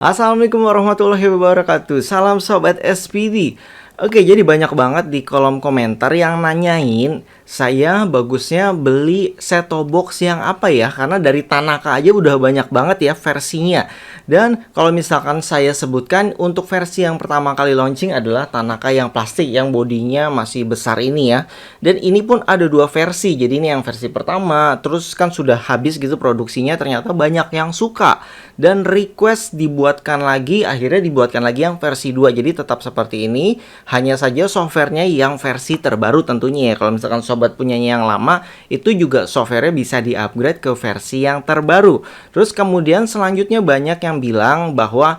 Assalamualaikum warahmatullahi wabarakatuh. Salam sobat SPD. Oke, jadi banyak banget di kolom komentar yang nanyain saya bagusnya beli set-top box yang apa ya? Karena dari Tanaka aja udah banyak banget ya versinya. Dan kalau misalkan saya sebutkan untuk versi yang pertama kali launching adalah Tanaka yang plastik yang bodinya masih besar ini ya. Dan ini pun ada dua versi. Jadi ini yang versi pertama, terus kan sudah habis gitu produksinya, ternyata banyak yang suka dan request dibuatkan lagi, akhirnya dibuatkan lagi yang versi 2. Jadi tetap seperti ini, hanya saja softwarenya yang versi terbaru tentunya ya. Kalau misalkan sobat punyanya yang lama, itu juga softwarenya bisa di-upgrade ke versi yang terbaru. Terus kemudian selanjutnya banyak yang bilang bahwa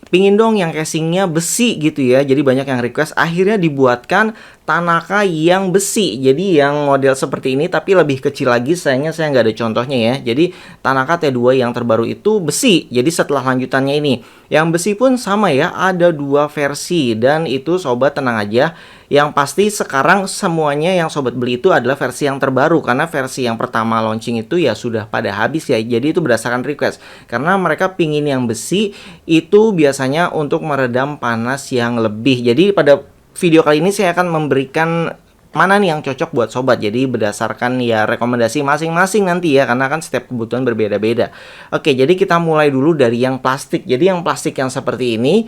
pingin dong yang casingnya besi gitu ya. Jadi banyak yang request, akhirnya dibuatkan Tanaka yang besi. Jadi yang model seperti ini tapi lebih kecil lagi, sayangnya saya nggak ada contohnya ya. Jadi Tanaka T2 yang terbaru itu besi. Jadi setelah lanjutannya ini, yang besi pun sama ya, ada dua versi. Dan itu sobat tenang aja, yang pasti sekarang semuanya yang sobat beli itu adalah versi yang terbaru. Karena versi yang pertama launching itu ya sudah pada habis ya. Jadi itu berdasarkan request. Karena mereka pingin yang besi itu biasanya untuk meredam panas yang lebih. Jadi pada video kali ini saya akan memberikan mana nih yang cocok buat sobat. Jadi berdasarkan ya rekomendasi masing-masing nanti ya, karena kan setiap kebutuhan berbeda-beda. Oke, jadi kita mulai dulu dari yang plastik. Jadi yang plastik yang seperti ini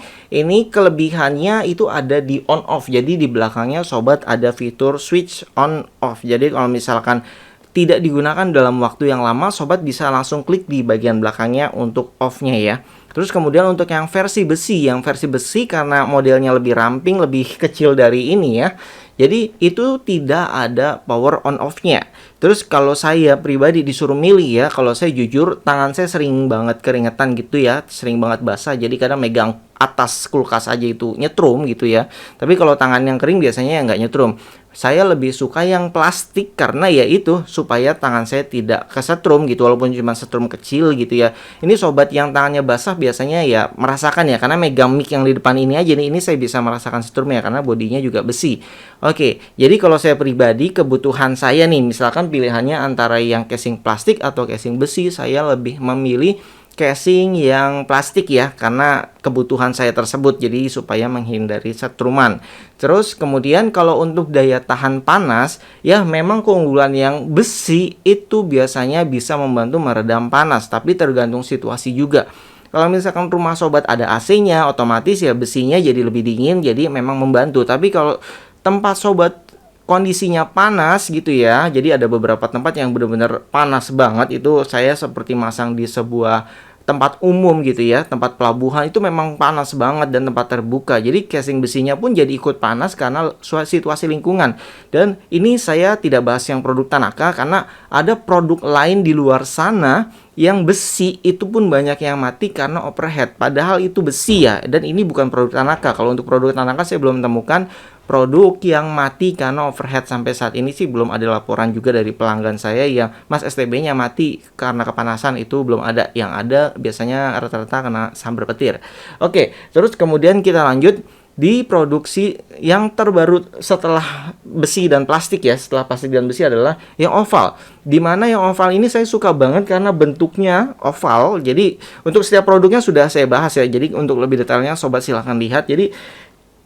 kelebihannya itu ada di on off. Jadi di belakangnya sobat ada fitur switch on off. Jadi kalau misalkan tidak digunakan dalam waktu yang lama, sobat bisa langsung klik di bagian belakangnya untuk off-nya ya. Terus kemudian untuk yang versi besi karena modelnya lebih ramping, lebih kecil dari ini ya. Jadi itu tidak ada power on off-nya. Terus kalau saya pribadi disuruh milih ya, kalau saya jujur tangan saya sering banget keringetan gitu ya, sering banget basah. Jadi kadang megang atas kulkas aja itu nyetrum gitu ya. Tapi kalau tangan yang kering biasanya ya nggak nyetrum. Saya lebih suka yang plastik karena ya itu supaya tangan saya tidak kesetrum gitu, walaupun cuma setrum kecil gitu ya. Ini sobat yang tangannya basah biasanya ya merasakan ya, karena megang mic yang di depan ini aja nih, ini saya bisa merasakan setrum ya karena bodinya juga besi. Oke, jadi kalau saya pribadi kebutuhan saya nih, misalkan pilihannya antara yang casing plastik atau casing besi, saya lebih memilih casing yang plastik ya, karena kebutuhan saya tersebut, jadi supaya menghindari setruman. Terus kemudian kalau untuk daya tahan panas ya, memang keunggulan yang besi itu biasanya bisa membantu meredam panas, tapi tergantung situasi juga. Kalau misalkan rumah sobat ada AC-nya, otomatis ya besinya jadi lebih dingin, jadi memang membantu. Tapi kalau tempat sobat kondisinya panas gitu ya, jadi ada beberapa tempat yang benar-benar panas banget, itu saya seperti masang di sebuah tempat umum gitu ya, tempat pelabuhan itu memang panas banget dan tempat terbuka. Jadi casing besinya pun jadi ikut panas karena situasi lingkungan. Dan ini saya tidak bahas yang produk Tanaka karena ada produk lain di luar sana yang besi itu pun banyak yang mati karena overheat. Padahal itu besi ya, dan ini bukan produk Tanaka. Kalau untuk produk Tanaka saya belum temukan produk yang mati karena overheat. Sampai saat ini sih belum ada laporan juga dari pelanggan saya yang Mas STB-nya mati karena kepanasan, itu belum ada. Yang ada biasanya rata-rata kena sambar petir. Oke, terus kemudian kita lanjut di produksi yang terbaru setelah besi dan plastik ya, setelah plastik dan besi adalah yang oval. Dimana yang oval ini saya suka banget karena bentuknya oval. Jadi untuk setiap produknya sudah saya bahas ya. Jadi untuk lebih detailnya sobat silahkan lihat. Jadi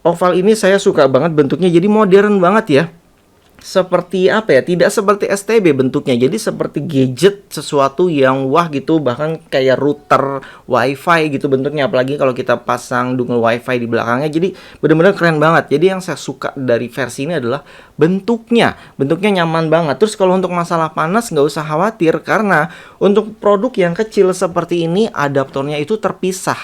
oval ini saya suka banget bentuknya, jadi modern banget ya. Seperti apa ya, tidak seperti STB bentuknya, jadi seperti gadget, sesuatu yang wah gitu, bahkan kayak router wifi gitu bentuknya. Apalagi kalau kita pasang dongle wifi di belakangnya, jadi bener-bener keren banget. Jadi yang saya suka dari versi ini adalah bentuknya nyaman banget. Terus kalau untuk masalah panas nggak usah khawatir, karena untuk produk yang kecil seperti ini adaptornya itu terpisah.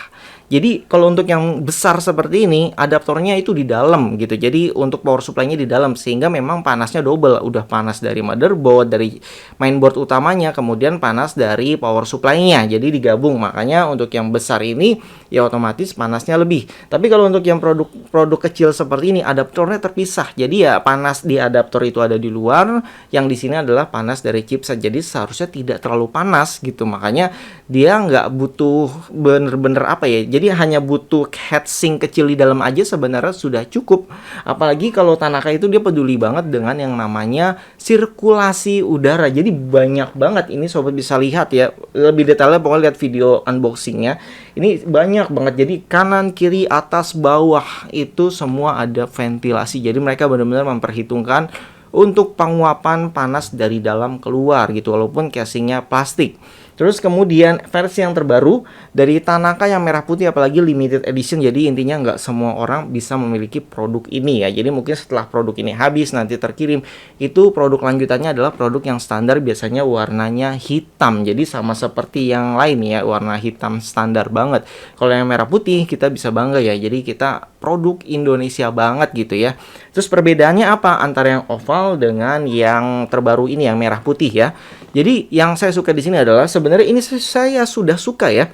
Jadi kalau untuk yang besar seperti ini adaptornya itu di dalam gitu. Jadi untuk power supply-nya di dalam, sehingga memang panasnya double. Udah panas dari motherboard, dari mainboard utamanya, kemudian panas dari power supply-nya. Jadi digabung. Makanya untuk yang besar ini ya otomatis panasnya lebih. Tapi kalau untuk yang produk kecil seperti ini adaptornya terpisah. Jadi ya panas di adaptor itu ada di luar, yang di sini adalah panas dari chipset. Jadi seharusnya tidak terlalu panas gitu. Makanya dia nggak butuh bener-bener apa ya. Jadi hanya butuh heatsink kecil di dalam aja sebenarnya sudah cukup. Apalagi kalau Tanaka itu dia peduli banget dengan memperhitungkan yang namanya sirkulasi udara. Jadi banyak banget ini sobat bisa lihat ya. Lebih detailnya pokoknya lihat video unboxingnya. Ini banyak banget. Jadi kanan, kiri, atas, bawah itu semua ada ventilasi. Jadi mereka benar-benar memperhitungkan untuk penguapan panas dari dalam keluar gitu, walaupun casingnya plastik. Terus kemudian versi yang terbaru dari Tanaka yang merah putih, apalagi limited edition, jadi intinya nggak semua orang bisa memiliki produk ini ya. Jadi mungkin setelah produk ini habis nanti terkirim, itu produk lanjutannya adalah produk yang standar, biasanya warnanya hitam. Jadi sama seperti yang lain ya, warna hitam standar banget. Kalau yang merah putih kita bisa bangga ya, jadi kita produk Indonesia banget gitu ya. Terus perbedaannya apa antara yang oval dengan yang terbaru ini yang merah putih ya? Jadi yang saya suka di sini adalah sebenarnya ini saya sudah suka ya.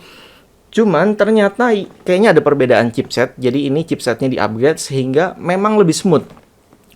Cuman ternyata kayaknya ada perbedaan chipset. Jadi ini chipsetnya di-upgrade sehingga memang lebih smooth.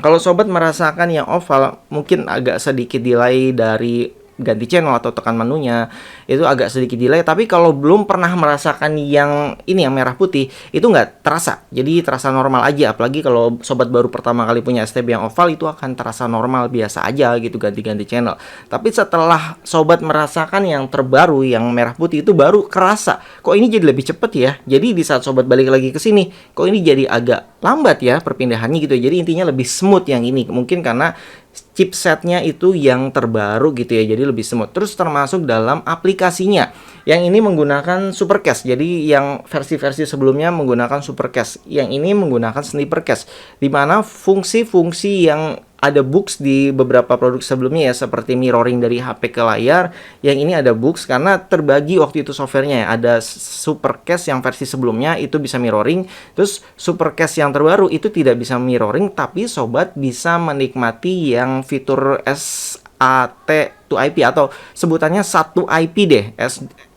Kalau sobat merasakan yang oval mungkin agak sedikit delay dari ganti channel atau tekan menunya, itu agak sedikit delay. Tapi kalau belum pernah merasakan yang ini yang merah putih, itu nggak terasa. Jadi terasa normal aja. Apalagi kalau sobat baru pertama kali punya STB yang oval, itu akan terasa normal biasa aja gitu, ganti-ganti channel. Tapi setelah sobat merasakan yang terbaru yang merah putih, itu baru kerasa kok ini jadi lebih cepet ya. Jadi di saat sobat balik lagi ke sini, kok ini jadi agak lambat ya perpindahannya gitu. Jadi intinya lebih smooth yang ini. Mungkin karena chipsetnya itu yang terbaru gitu ya, jadi lebih smooth. Terus termasuk dalam aplikasinya, yang ini menggunakan Supercast. Jadi yang versi-versi sebelumnya menggunakan Supercast, yang ini menggunakan Snipercast, dimana fungsi-fungsi yang ada Boox di beberapa produk sebelumnya ya, seperti mirroring dari HP ke layar. Yang ini ada Boox karena terbagi waktu itu softwarenya ya. Ada Supercast yang versi sebelumnya itu bisa mirroring, terus Supercast yang terbaru itu tidak bisa mirroring, tapi sobat bisa menikmati yang fitur SAT2IP atau sebutannya satu IP deh,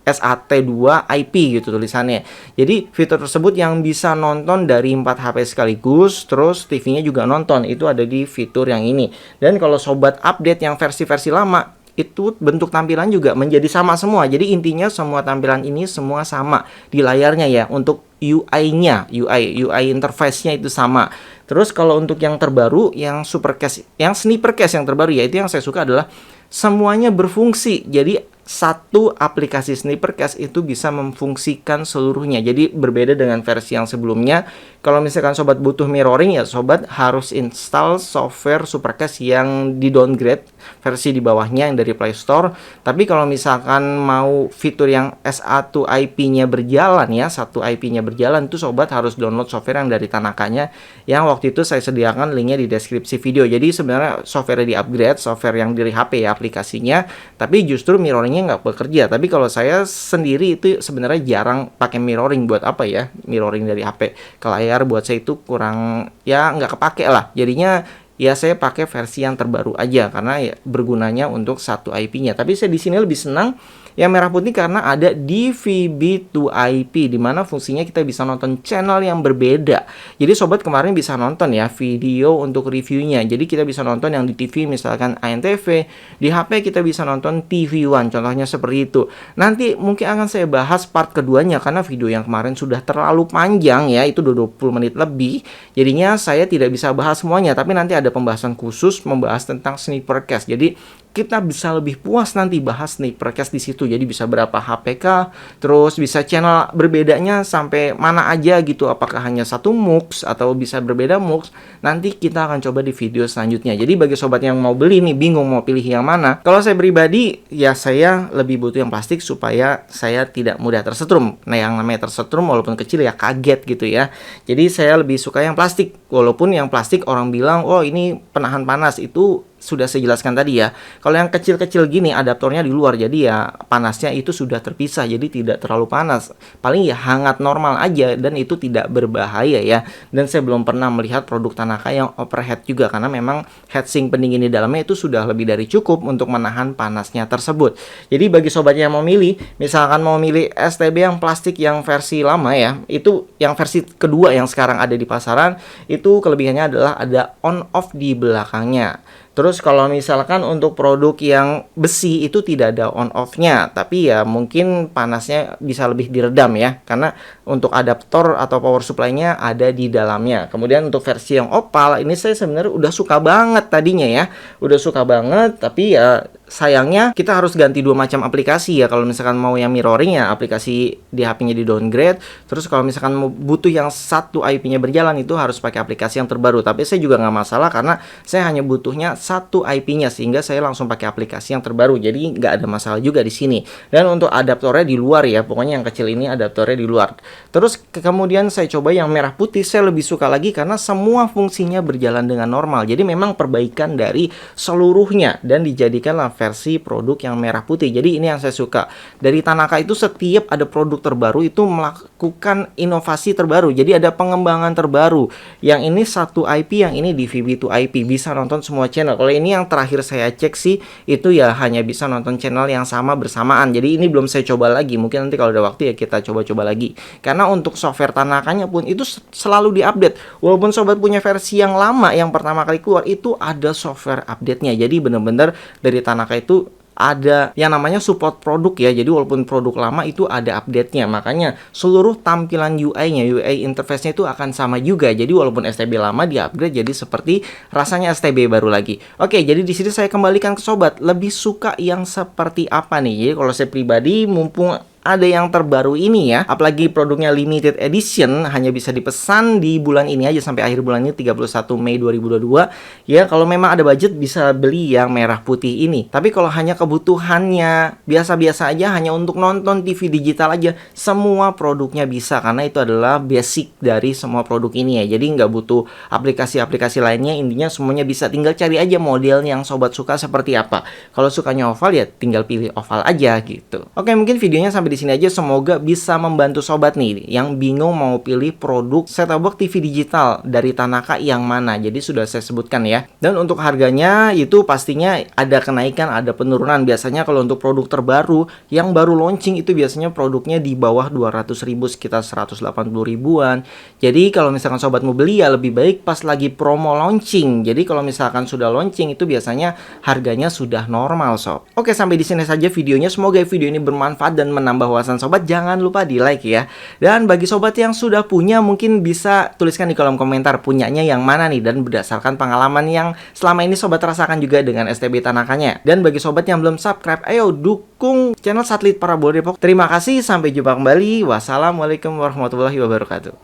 SAT2 IP gitu tulisannya. Jadi fitur tersebut yang bisa nonton dari 4 HP sekaligus, terus TV-nya juga nonton, itu ada di fitur yang ini. Dan kalau sobat update yang versi-versi lama, itu bentuk tampilan juga menjadi sama semua. Jadi intinya semua tampilan ini semua sama di layarnya ya. Untuk UI-nya, UI interface-nya itu sama. Terus kalau untuk yang terbaru, yang Supercast, yang Snipercast yang terbaru ya, itu yang saya suka adalah semuanya berfungsi. Jadi satu aplikasi Snipercast itu bisa memfungsikan seluruhnya. Jadi berbeda dengan versi yang sebelumnya. Kalau misalkan sobat butuh mirroring ya sobat harus install software Supercast yang di downgrade versi di bawahnya yang dari Play Store. Tapi kalau misalkan mau fitur yang SA2IP-nya berjalan ya, satu IP-nya berjalan, itu sobat harus download software yang dari Tanakanya yang waktu itu saya sediakan linknya di deskripsi video. Jadi sebenarnya software di upgrade, software yang dari HP ya aplikasinya, tapi justru mirroringnya nggak bekerja. Tapi kalau saya sendiri itu sebenarnya jarang pakai mirroring. Buat apa ya mirroring dari HP ke layar, buat saya itu kurang ya, nggak kepake lah. Jadinya ya saya pakai versi yang terbaru aja karena ya bergunanya untuk satu IP-nya. Tapi saya di sini lebih senang yang merah putih karena ada DVB2IP, dimana fungsinya kita bisa nonton channel yang berbeda. Jadi sobat kemarin bisa nonton ya video untuk reviewnya. Jadi kita bisa nonton yang di TV misalkan ANTV, di HP kita bisa nonton TV One, contohnya seperti itu. Nanti mungkin akan saya bahas part keduanya karena video yang kemarin sudah terlalu panjang ya, itu 20 menit lebih. Jadinya saya tidak bisa bahas semuanya, tapi nanti ada pembahasan khusus membahas tentang Snipercast. Jadi kita bisa lebih puas nanti bahas Snipercast di situ. Jadi bisa berapa HPK, terus bisa channel berbedanya sampai mana aja gitu. Apakah hanya satu MUX atau bisa berbeda MUX? Nanti kita akan coba di video selanjutnya. Jadi bagi sobat yang mau beli nih bingung mau pilih yang mana, kalau saya pribadi ya saya lebih butuh yang plastik supaya saya tidak mudah tersetrum. Nah yang namanya tersetrum walaupun kecil ya kaget gitu ya. Jadi saya lebih suka yang plastik. Walaupun yang plastik orang bilang oh ini penahan panas, itu sudah saya jelaskan tadi ya. Kalau yang kecil-kecil gini adaptornya di luar, jadi ya panasnya itu sudah terpisah, jadi tidak terlalu panas. Paling ya hangat normal aja dan itu tidak berbahaya ya. Dan saya belum pernah melihat produk Tanaka yang overheat juga karena memang heatsink pendingin di dalamnya itu sudah lebih dari cukup untuk menahan panasnya tersebut. Jadi bagi sobat yang mau milih, misalkan mau milih STB yang plastik yang versi lama ya, itu yang versi kedua yang sekarang ada di pasaran, itu kelebihannya adalah ada on off di belakangnya. Terus kalau misalkan untuk produk yang besi itu tidak ada on off-nya, tapi ya mungkin panasnya bisa lebih diredam ya, karena untuk adaptor atau power supply-nya ada di dalamnya. Kemudian untuk versi yang opal ini saya sebenarnya udah suka banget tadinya ya, udah suka banget, tapi ya sayangnya kita harus ganti dua macam aplikasi ya. Kalau misalkan mau yang mirroring ya aplikasi di HP-nya di downgrade. Terus kalau misalkan mau butuh yang satu IP-nya berjalan itu harus pakai aplikasi yang terbaru. Tapi saya juga nggak masalah karena saya hanya butuhnya satu IP-nya, sehingga saya langsung pakai aplikasi yang terbaru. Jadi nggak ada masalah juga di sini. Dan untuk adaptornya di luar ya, pokoknya yang kecil ini adaptornya di luar. Terus kemudian saya coba yang merah putih, saya lebih suka lagi karena semua fungsinya berjalan dengan normal. Jadi memang perbaikan dari seluruhnya dan dijadikanlah versi produk yang merah putih. Jadi ini yang saya suka. Dari Tanaka itu setiap ada produk terbaru itu melakukan inovasi terbaru. Jadi ada pengembangan terbaru. Yang ini satu IP, yang ini di VB2 IP. Bisa nonton semua channel. Kalau ini yang terakhir saya cek sih, itu ya hanya bisa nonton channel yang sama bersamaan. Jadi ini belum saya coba lagi. Mungkin nanti kalau ada waktu ya kita coba-coba lagi. Karena untuk software Tanakanya pun itu selalu diupdate. Walaupun sobat punya versi yang lama yang pertama kali keluar, itu ada software update-nya. Jadi benar-benar dari Tanaka itu ada yang namanya support produk ya. Jadi walaupun produk lama itu ada update-nya. Makanya seluruh tampilan UI-nya, UI interface-nya itu akan sama juga. Jadi walaupun STB lama di-upgrade jadi seperti rasanya STB baru lagi. Oke, jadi di sini saya kembalikan ke sobat. Lebih suka yang seperti apa nih? Jadi kalau saya pribadi, mumpung ada yang terbaru ini ya, apalagi produknya limited edition, hanya bisa dipesan di bulan ini aja sampai akhir bulan ini 31 Mei 2022 ya. Kalau memang ada budget bisa beli yang merah putih ini. Tapi kalau hanya kebutuhannya biasa-biasa aja, hanya untuk nonton TV digital aja, semua produknya bisa karena itu adalah basic dari semua produk ini ya. Jadi nggak butuh aplikasi-aplikasi lainnya, intinya semuanya bisa. Tinggal cari aja model yang sobat suka seperti apa. Kalau sukanya oval ya tinggal pilih oval aja gitu. Oke, mungkin videonya sampai di sini aja. Semoga bisa membantu sobat nih yang bingung mau pilih produk set-top box TV digital dari Tanaka yang mana. Jadi sudah saya sebutkan ya. Dan untuk harganya itu pastinya ada kenaikan, ada penurunan. Biasanya kalau untuk produk terbaru yang baru launching itu biasanya produknya di bawah 200.000, sekitar 180 ribuan. Jadi kalau misalkan sobat mau beli ya lebih baik pas lagi promo launching. Jadi kalau misalkan sudah launching itu biasanya harganya sudah normal sob. Oke, sampai di sini saja videonya. Semoga video ini bermanfaat dan menambah wawasan sobat. Jangan lupa di like ya. Dan bagi sobat yang sudah punya, mungkin bisa tuliskan di kolom komentar punyanya yang mana nih, dan berdasarkan pengalaman yang selama ini sobat rasakan juga dengan STB Tanakanya. Dan bagi sobat yang belum subscribe, ayo dukung channel Satelit Parabola Depok. Terima kasih, sampai jumpa kembali. Wassalamualaikum warahmatullahi wabarakatuh.